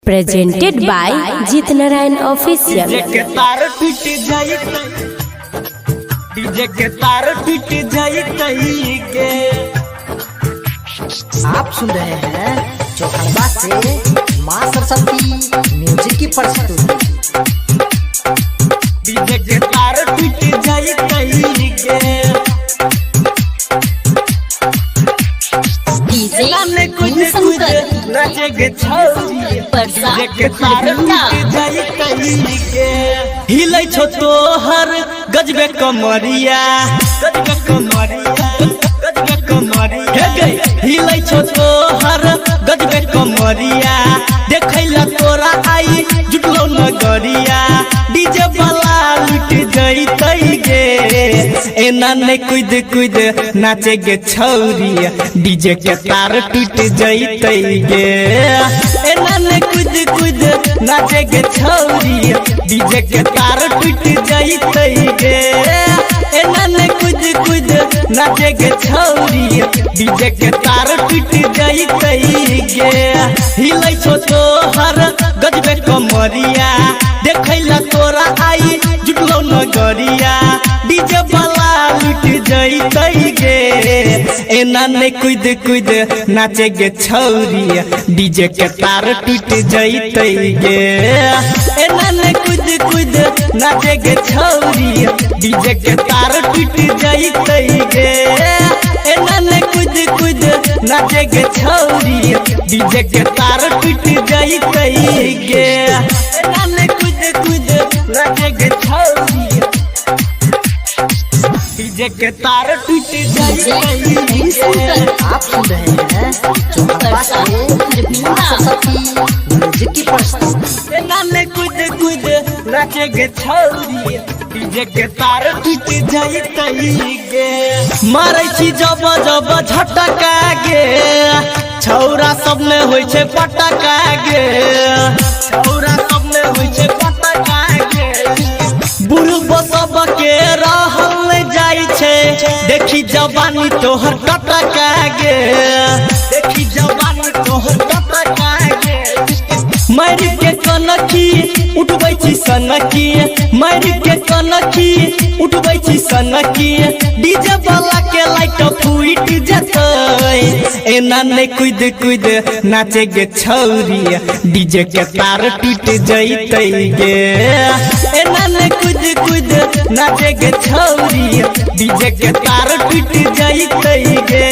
Presented by Jeet Narayan Official। DJ के तार टूट जाई डीजे के तार टूट जाई कहीं के। आप सुन रहे हैं चौखंबा से मां सरस्वती म्यूजिक की प्रस्तुति। डीजे के तार टूट जाई कहीं के। डीजे कुछ नाचेगे छौरी डीजे के तार टूट जाई कहीं के। हिलै छो तोहर गजबे कमरिया गजबे कमरिया गजबे कमरिया हे गई हिलै छो तोहर गजबे कमरिया देखैला तोरा आई जुटलो नगरिया डीजे वाला लुट जइतै गे एना ने कूद कूद नाचे गे छौरी डीजे के तार टूट जइतै गे एना ने कूद कूद नाचे गे छौरी डीजे के तार टूट जइतै गे एना ने कूद कूद नाचे गे छौरी डीजे के तार टूट जइतै गे हिलै छो तोहर गजबे कमरिया देखैला तोरा आई जुटलो नगरिया डीजे वाला लुट जइतै गे एना ने कूद कूद नाचे गे छौरी डीजे के तार टूट जइतै गे एना ने कूद कूद नाचे गे छौरी डीजे के तार टूट जइतै गे एना ने कूद कूद नाचे गे छौरी डीजे के तार टूट जइतै गे एना ने कूद कूद नाचे गे छौरी डीजे के तार टूट जइतै गे। आप सुन रहे हैं चौखंबा से मां सरस्वती म्यूजिक की प्रस्तुति। एना ने कूद कूद नाचे गे छौरी डीजे के तार टूट जइतै गे। मारै छी जब जब झटका गे छौरा सब में होय छै पटका गे छौरा सब में होय छै पटका गे बुढ़बो सब के रहल जाई छै देखी जवानी तोहर टटका गे देखी जवानी तोहर टटका गे मार के कनखी उठबै छी सनकी मार के कनखी उठबै छी सनकी डीजे वाला के लाइट फूट जतै एना ने कूद कूद नाचे गे छौरी डीजे के तार टूट जइतै गे एना ने कूद कूद नाचे गे छौरी डीजे के तार टूट जइतै गे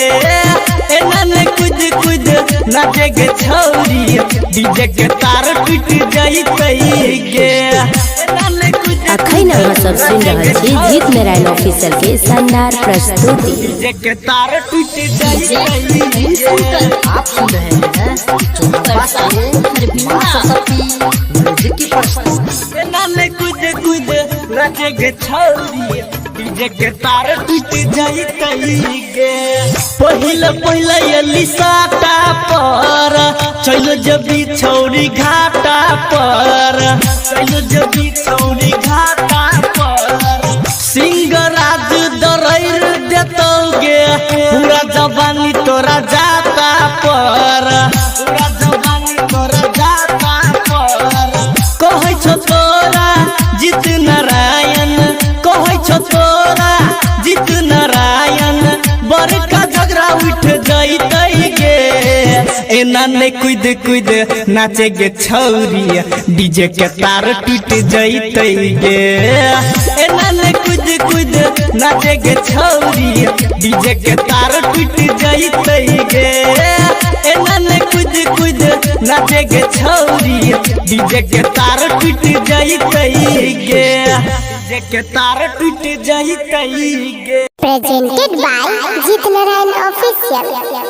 एना ने कूद कूद नाचे गे छौरी डीजे के तार टूट जइतै गे एना ने कूद अखन अहाँ सब सुन रहल छी जीत नारायण ऑफिशियल के शानदार प्रस्तुति। डीजे के तार टूट जइतै गे। आप सुन रहे हैं चौखंबा से मां सरस्वती म्यूजिक की प्रस्तुति। एना ने कूद कूद नाचे गे छौरी डीजे के तार टूट जइतै गे। पहिले पहिले एली साटा पर चल जबी छौरी घाटा पर चल जबी छौरी घाटा पर सिंगराज दरैर देतौ गे पूरा जवानी तोरा जाता पर पूरा जवानी तोरा जाता पर कहै छो तोरा जीत नारायण कहै छो तोरा जीत नारायण बड़का झगड़ा उठ जइतै गे एना ने कूद कूद नाचे गे छौरी डीजे के तार टूट जइतै गे एना ने कूद कूद नाचे गे छौरी डीजे के तार टूट जइतै गे एना ने कूद कूद नाचे गे छौरी डीजे के तार टूट जइतै गे डीजे के तार टूट जइतै गे। Presented by Jeet Narayan Official।